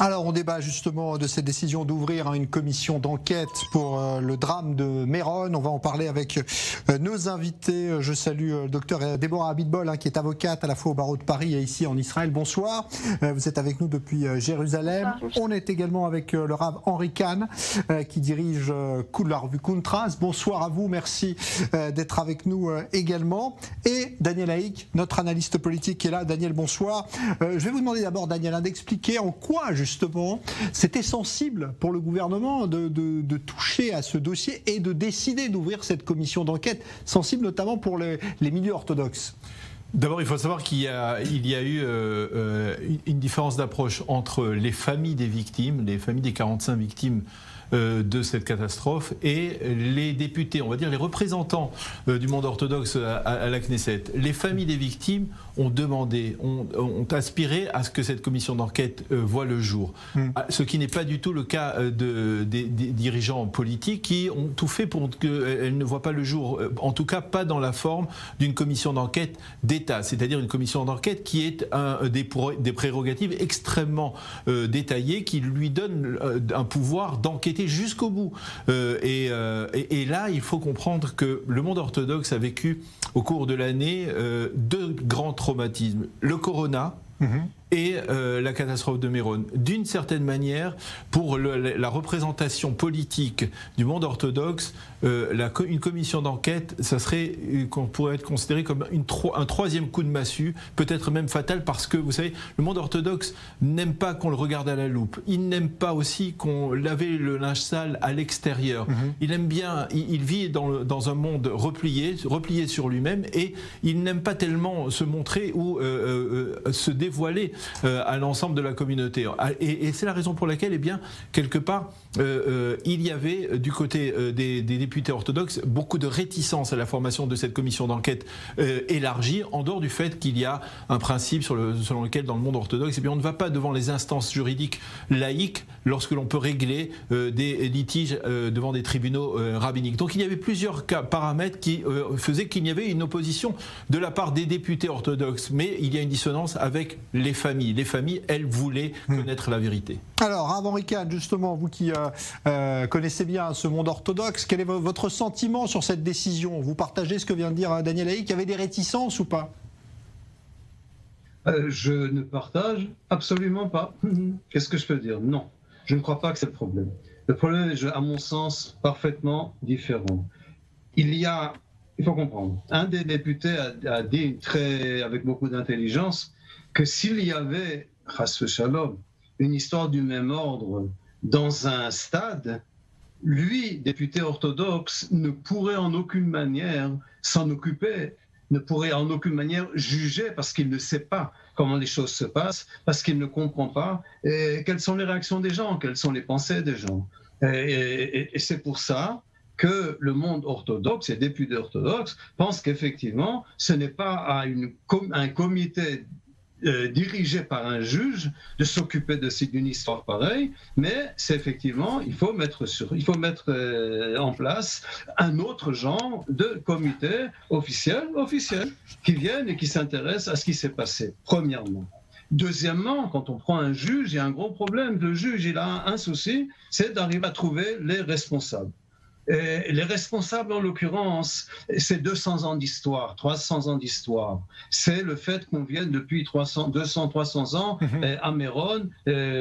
Alors, on débat justement de cette décision d'ouvrir une commission d'enquête pour le drame de Meron. On va en parler avec nos invités. Je salue le docteur Déborah Abitbol, qui est avocate à la fois au barreau de Paris et ici en Israël. Bonsoir. Vous êtes avec nous depuis Jérusalem. Bonsoir. On est également avec le Rav Henri Kahn, qui dirige la revue Contras. Bonsoir à vous. Merci d'être avec nous également. Et Daniel Haïk, notre analyste politique, qui est là. Daniel, bonsoir. Je vais vous demander d'abord, Daniel, d'expliquer en quoi justement c'était sensible pour le gouvernement de toucher à ce dossier et de décider d'ouvrir cette commission d'enquête, sensible notamment pour les milieux orthodoxes. D'abord, il faut savoir qu'il y a eu une différence d'approche entre les familles des victimes, les familles des 45 victimes de cette catastrophe, et les députés, on va dire les représentants du monde orthodoxe à la Knesset. Les familles des victimes ont demandé, ont aspiré à ce que cette commission d'enquête voie le jour. Ce qui n'est pas du tout le cas des dirigeants politiques qui ont tout fait pour qu'elle ne voie pas le jour, en tout cas pas dans la forme d'une commission d'enquête d'État, c'est-à-dire une commission d'enquête qui est des prérogatives extrêmement détaillées, qui lui donnent un pouvoir d'enquêter jusqu'au bout. Et là, il faut comprendre que le monde orthodoxe a vécu au cours de l'année deux grands traumatismes. Le corona et la catastrophe de Meron. D'une certaine manière, pour la représentation politique du monde orthodoxe, une commission d'enquête, ça serait, qu'on pourrait être considéré comme un troisième coup de massue, peut-être même fatal, parce que, vous savez, le monde orthodoxe n'aime pas qu'on le regarde à la loupe. Il n'aime pas aussi qu'on lave le linge sale à l'extérieur. Il aime bien, il vit dans un monde replié sur lui-même, et il n'aime pas tellement se montrer ou se dévoiler à l'ensemble de la communauté. Et c'est la raison pour laquelle, eh bien, quelque part, il y avait du côté des députés orthodoxes beaucoup de réticence à la formation de cette commission d'enquête élargie, en dehors du fait qu'il y a un principe selon lequel, dans le monde orthodoxe, eh bien, on ne va pas devant les instances juridiques laïques lorsque l'on peut régler des litiges devant des tribunaux rabbiniques. Donc il y avait plusieurs paramètres qui faisaient qu'il y avait une opposition de la part des députés orthodoxes, mais il y a une dissonance avec les familles. Les familles, elles, voulaient connaître la vérité. Alors, Rav Henri Kahn, justement, vous qui connaissez bien ce monde orthodoxe, quel est votre sentiment sur cette décision? Vous partagez ce que vient de dire Daniel Haïk? Il y avait des réticences ou pas? Je ne partage absolument pas. Qu'est-ce que je peux dire? Non, je ne crois pas que c'est le problème. Le problème est, à mon sens, parfaitement différent. Il faut comprendre, un des députés a dit avec beaucoup d'intelligence que s'il y avait, chas shalom, une histoire du même ordre dans un stade, lui, député orthodoxe, ne pourrait en aucune manière s'en occuper, ne pourrait en aucune manière juger, parce qu'il ne sait pas comment les choses se passent, parce qu'il ne comprend pas quelles sont les réactions des gens, quelles sont les pensées des gens. Et c'est pour ça que le monde orthodoxe, les députés orthodoxes, pensent qu'effectivement, ce n'est pas à un comité dirigé par un juge de s'occuper d'une histoire pareille, mais c'est effectivement, il faut mettre en place un autre genre de comité officiel qui vienne et qui s'intéresse à ce qui s'est passé, premièrement. Deuxièmement, quand on prend un juge, il y a un gros problème. Le juge, il a un souci, c'est d'arriver à trouver les responsables. Et les responsables, en l'occurrence, c'est 200 ans d'histoire, 300 ans d'histoire. C'est le fait qu'on vienne depuis 200, 300 ans à Meron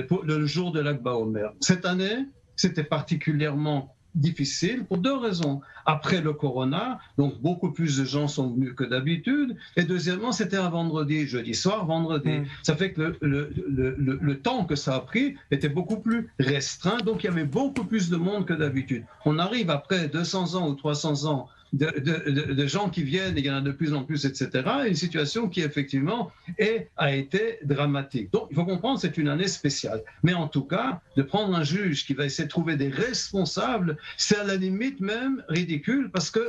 pour le jour de l'Akba Omer. Cette année, c'était particulièrement difficile pour deux raisons. Après le corona, donc beaucoup plus de gens sont venus que d'habitude. Et deuxièmement, c'était un vendredi, jeudi soir, vendredi. Ça fait que le temps que ça a pris était beaucoup plus restreint. Donc il y avait beaucoup plus de monde que d'habitude. On arrive après 200 ans ou 300 ans de gens qui viennent, et il y en a de plus en plus, etc. Une situation qui, effectivement, a été dramatique. Donc, il faut comprendre, c'est une année spéciale. Mais en tout cas, de prendre un juge qui va essayer de trouver des responsables, c'est à la limite même ridicule, parce qu'il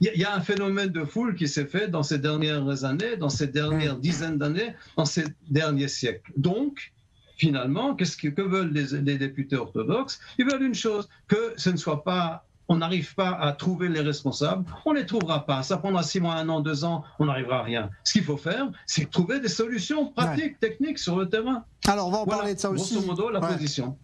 y a un phénomène de foule qui s'est fait dans ces dernières années, dans ces dernières dizaines d'années, dans ces derniers siècles. Donc, finalement, que veulent les députés orthodoxes? Ils veulent une chose, que ce ne soit pas on n'arrive pas à trouver les responsables, on ne les trouvera pas. Ça prendra 6 mois, 1 an, 2 ans, on n'arrivera à rien. Ce qu'il faut faire, c'est trouver des solutions pratiques, techniques sur le terrain. Alors, on va en parler de ça aussi. Grosso modo, la position.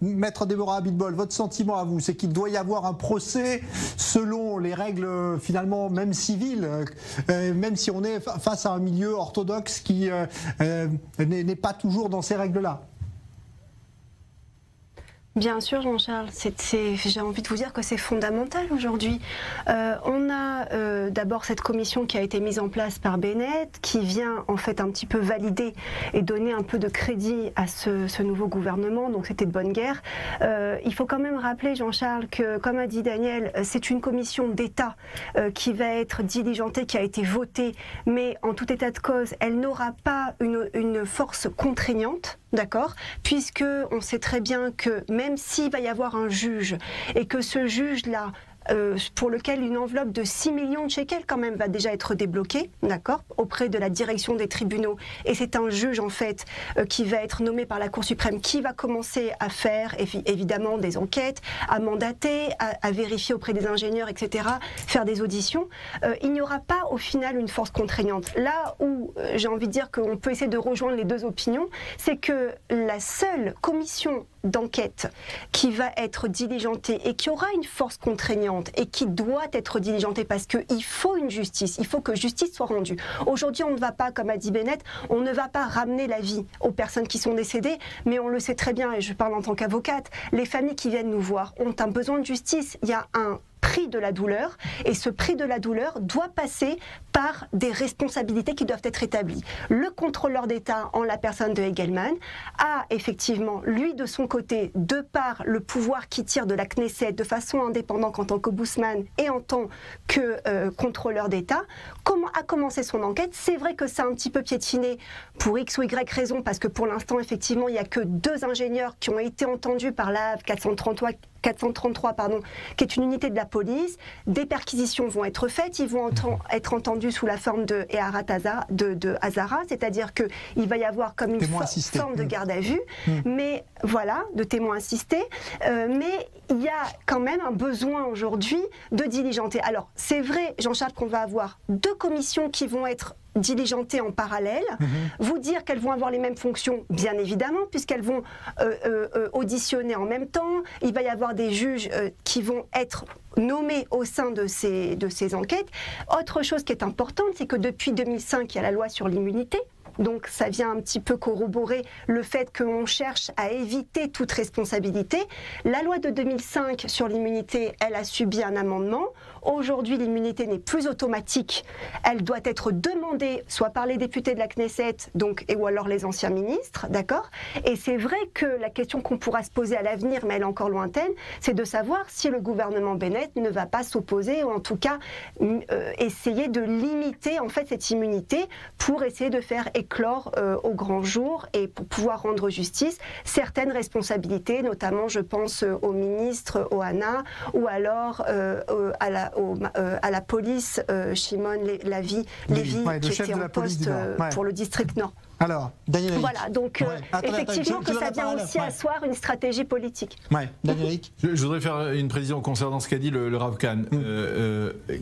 Maître Deborah Abitbol, votre sentiment à vous, c'est qu'il doit y avoir un procès selon les règles, finalement, même civiles, même si on est face à un milieu orthodoxe qui n'est pas toujours dans ces règles-là. Bien sûr, Jean-Charles, j'ai envie de vous dire que c'est fondamental aujourd'hui. On a d'abord cette commission qui a été mise en place par Bennett, qui vient en fait un petit peu valider et donner un peu de crédit à ce nouveau gouvernement, donc c'était de bonne guerre. Il faut quand même rappeler, Jean-Charles, que comme a dit Daniel, c'est une commission d'État qui va être diligentée, qui a été votée, mais en tout état de cause, elle n'aura pas une force contraignante. D'accord, puisque on sait très bien que même s'il va y avoir un juge et que ce juge-là, pour lequel une enveloppe de 6 millions de shekels quand même va déjà être débloquée, d'accord, auprès de la direction des tribunaux. Et c'est un juge en fait qui va être nommé par la Cour suprême, qui va commencer à faire évidemment des enquêtes, à mandater, à vérifier auprès des ingénieurs, etc., faire des auditions. Il n'y aura pas au final une force contraignante. Là où j'ai envie de dire qu'on peut essayer de rejoindre les deux opinions, c'est que la seule commission d'enquête qui va être diligentée et qui aura une force contraignante et qui doit être diligentée parce qu'il faut une justice, il faut que justice soit rendue. Aujourd'hui, on ne va pas, comme a dit Bennett, on ne va pas ramener la vie aux personnes qui sont décédées, mais on le sait très bien, et je parle en tant qu'avocate, les familles qui viennent nous voir ont un besoin de justice. Il y a un prix de la douleur, et ce prix de la douleur doit passer par des responsabilités qui doivent être établies. Le contrôleur d'État, en la personne de Hegelman, a effectivement, lui de son côté, de par le pouvoir qu'il tire de la Knesset de façon indépendante en tant qu'ombudsman et en tant que contrôleur d'État, a commencé son enquête. C'est vrai que ça a un petit peu piétiné pour X ou Y raison, parce que pour l'instant, effectivement, il n'y a que 2 ingénieurs qui ont été entendus par la 433, qui est une unité de la police. Des perquisitions vont être faites, ils vont être entendus sous la forme de Hazara, c'est-à-dire qu'il va y avoir comme une forme de garde à vue, mais voilà, de témoins assistés, mais il y a quand même un besoin aujourd'hui de diligenter. Alors, c'est vrai, Jean-Charles, qu'on va avoir 2 commissions qui vont être diligentées en parallèle. Vous dire qu'elles vont avoir les mêmes fonctions, bien évidemment, puisqu'elles vont auditionner en même temps. Il va y avoir des juges qui vont être nommés au sein de ces enquêtes. Autre chose qui est importante, c'est que depuis 2005, il y a la loi sur l'immunité. Donc ça vient un petit peu corroborer le fait qu'on cherche à éviter toute responsabilité. La loi de 2005 sur l'immunité, elle a subi un amendement. Aujourd'hui, l'immunité n'est plus automatique. Elle doit être demandée soit par les députés de la Knesset, ou alors les anciens ministres, d'accord ? Et c'est vrai que la question qu'on pourra se poser à l'avenir, mais elle est encore lointaine, c'est de savoir si le gouvernement Bennett ne va pas s'opposer, ou en tout cas essayer de limiter en fait cette immunité pour essayer de faire éclore au grand jour et pour pouvoir rendre justice certaines responsabilités, notamment je pense au ministre Ohana ou alors à la police Shimon Lévi qui était en poste pour le district Nord. Alors, Daniel Eric. Voilà, donc effectivement que ça vient aussi asseoir une stratégie politique. Daniel Eric. Je voudrais faire une précision concernant ce qu'a dit le Rav Kahn.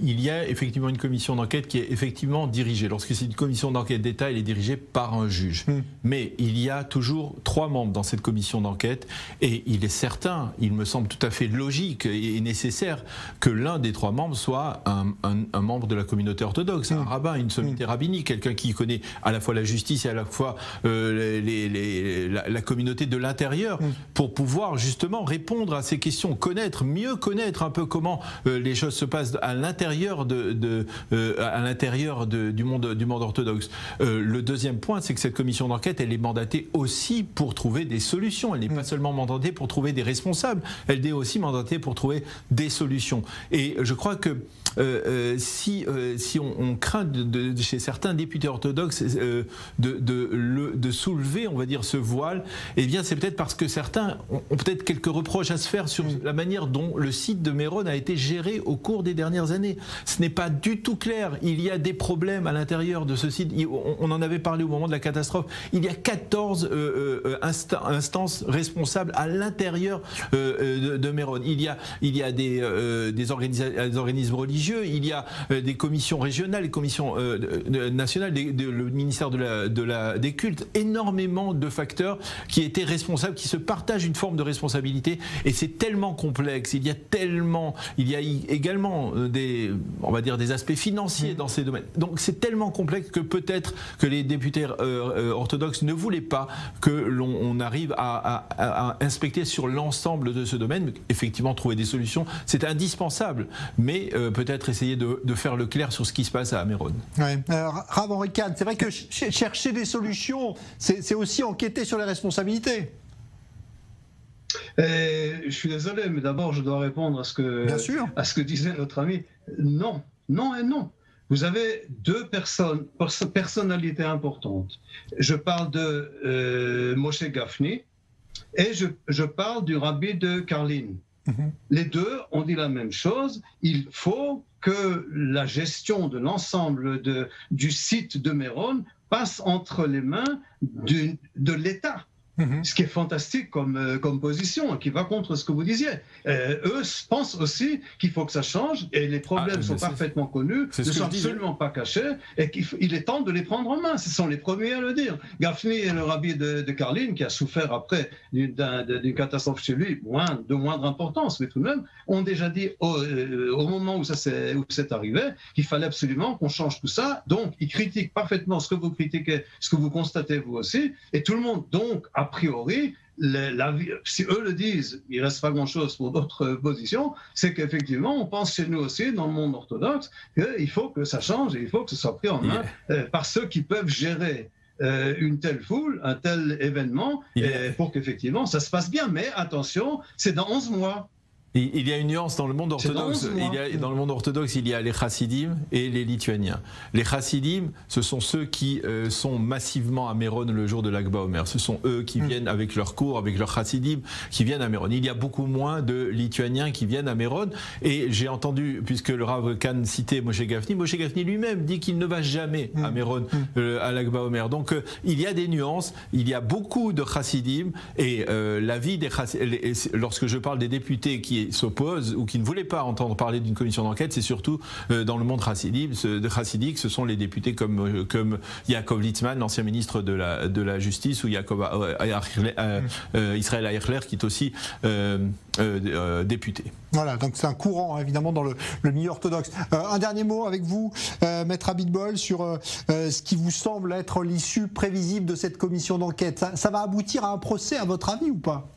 Il y a effectivement une commission d'enquête qui est effectivement dirigée. Lorsque c'est une commission d'enquête d'État, elle est dirigée par un juge. Mais il y a toujours 3 membres dans cette commission d'enquête et il est certain, il me semble tout à fait logique et nécessaire que l'un des 3 membres soit un membre de la communauté orthodoxe, un rabbin, une sommité rabbinique, quelqu'un qui connaît à la fois la justice et à la fois la communauté de l'intérieur pour pouvoir justement répondre à ces questions, mieux connaître un peu comment les choses se passent à l'intérieur du monde orthodoxe. Le deuxième point, c'est que cette commission d'enquête, elle est mandatée aussi pour trouver des solutions. Elle n'est pas seulement mandatée pour trouver des responsables, elle est aussi mandatée pour trouver des solutions. Et je crois que si on craint chez certains députés orthodoxes de soulever, on va dire, ce voile, eh bien c'est peut-être parce que certains ont peut-être quelques reproches à se faire sur la manière dont le site de Méron a été géré au cours des dernières années. Ce n'est pas du tout clair. Il y a des problèmes à l'intérieur de ce site. On en avait parlé au moment de la catastrophe. Il y a 14 instances responsables à l'intérieur de Méron. Il y a des organismes religieux, il y a des commissions régionales, des commissions nationales, le ministère des cultes, énormément de facteurs qui étaient responsables, qui se partagent une forme de responsabilité, et c'est tellement complexe. Il y a également on va dire des aspects financiers dans ces domaines. Donc c'est tellement complexe que peut-être que les députés orthodoxes ne voulaient pas que l'on arrive à inspecter sur l'ensemble de ce domaine. Mais effectivement, trouver des solutions, c'est indispensable, mais peut-être essayer de faire le clair sur ce qui se passe à Méron. Ouais. Rav Henri Kahn, c'est vrai que chercher des solutions, c'est aussi enquêter sur les responsabilités. Je suis désolé, mais d'abord je dois répondre à ce que disait notre ami. Non, non et non. Vous avez deux personnalités importantes. Je parle de Moshe Gafni et je parle du rabbi de Karlin. Les deux ont dit la même chose. Il faut que la gestion de l'ensemble du site de Méron passe entre les mains de l'État. Ce qui est fantastique comme position, qui va contre ce que vous disiez. Eux pensent aussi qu'il faut que ça change, et les problèmes sont parfaitement connus, ne sont absolument pas cachés, et qu'il est temps de les prendre en main. Ce sont les premiers à le dire. Gafni est le rabbi de Karlin, qui a souffert après d'une catastrophe chez lui, de moindre importance, mais tout de même, ont déjà dit au moment où c'est arrivé, qu'il fallait absolument qu'on change tout ça. Donc, ils critiquent parfaitement ce que vous critiquez, ce que vous constatez vous aussi, et tout le monde, donc, a priori, si eux le disent, il ne reste pas grand-chose pour d'autres positions, c'est qu'effectivement, on pense chez nous aussi, dans le monde orthodoxe, qu'il faut que ça change et il faut que ce soit pris en main par ceux qui peuvent gérer une telle foule, un tel événement, pour qu'effectivement ça se passe bien. Mais attention, c'est dans 11 mois. Il y a une nuance dans le monde orthodoxe. Dans le monde orthodoxe, il y a les chassidim et les lituaniens. Les chassidim, ce sont ceux qui sont massivement à Méron le jour de l'Ag BaOmer. Ce sont eux qui viennent avec leurs cours, avec leurs chassidim, qui viennent à Méron. Il y a beaucoup moins de lituaniens qui viennent à Méron. Et j'ai entendu, puisque le Rav Kahn citait Moshe Gafni lui-même dit qu'il ne va jamais à Méron à l'Ag BaOmer. Donc il y a des nuances. Il y a beaucoup de chassidim et la vie des chassidim. Lorsque je parle des députés qui s'opposent ou qui ne voulaient pas entendre parler d'une commission d'enquête, c'est surtout dans le monde chassidique. Ce sont les députés comme Yaakov Litzman, l'ancien ministre de la Justice, ou Israël Eichler, qui est aussi député. Voilà, donc c'est un courant évidemment dans le milieu orthodoxe. Un dernier mot avec vous, Maître Abitbol, sur ce qui vous semble être l'issue prévisible de cette commission d'enquête. Ça va aboutir à un procès, à votre avis, ou pas ?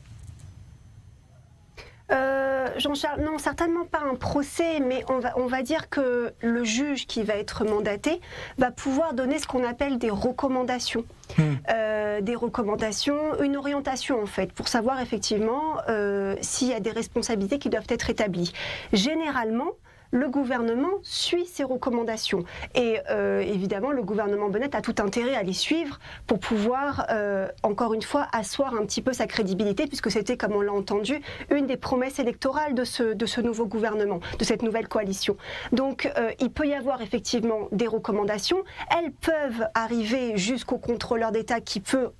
Jean-Charles, non, certainement pas un procès, mais on va dire que le juge qui va être mandaté va pouvoir donner ce qu'on appelle des recommandations. Des recommandations, une orientation en fait, pour savoir effectivement s'il y a des responsabilités qui doivent être établies. Généralement, le gouvernement suit ces recommandations. Et évidemment, le gouvernement Bennett a tout intérêt à les suivre pour pouvoir, encore une fois, asseoir un petit peu sa crédibilité, puisque c'était, comme on l'a entendu, une des promesses électorales de ce nouveau gouvernement, de cette nouvelle coalition. Donc, il peut y avoir effectivement des recommandations. Elles peuvent arriver jusqu'au contrôleur d'État qui peut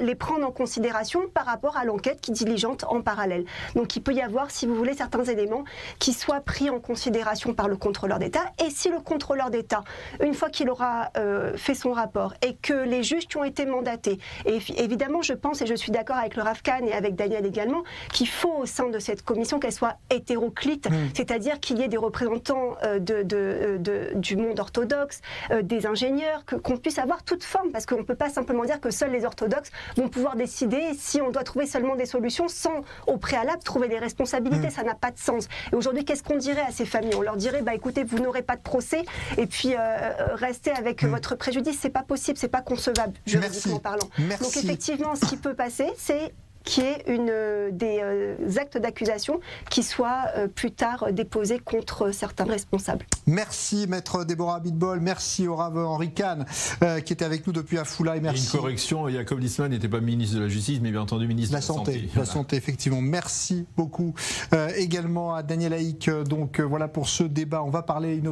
les prendre en considération par rapport à l'enquête qui diligente en parallèle. Donc il peut y avoir, si vous voulez, certains éléments qui soient pris en considération par le contrôleur d'État. Et si le contrôleur d'État, une fois qu'il aura fait son rapport et que les juges qui ont été mandatés, et évidemment je pense, et je suis d'accord avec le Rav Kahn et avec Daniel également, qu'il faut au sein de cette commission qu'elle soit hétéroclite, c'est-à-dire qu'il y ait des représentants du monde orthodoxe, des ingénieurs, qu'on puisse avoir toute forme, parce qu'on ne peut pas simplement dire que seuls les orthodoxes vont pouvoir décider si on doit trouver seulement des solutions sans, au préalable, trouver des responsabilités. Ça n'a pas de sens. Et aujourd'hui, qu'est-ce qu'on dirait à ces familles? On leur dirait, bah, écoutez, vous n'aurez pas de procès et puis restez avec votre préjudice. C'est pas possible, c'est pas concevable, juridiquement parlant. Donc effectivement, ce qui peut passer, c'est qu'il y ait des actes d'accusation qui soient plus tard déposés contre certains responsables. Merci Maître Déborah Abitbol, merci au Rav Henri Kahn qui était avec nous depuis Afula. Merci. Et une correction, Jacob Liessmann n'était pas ministre de la Justice, mais bien entendu ministre de la Santé. La santé, effectivement. Merci beaucoup. Également à Daniel Haïk. Donc voilà pour ce débat. On va parler innovation.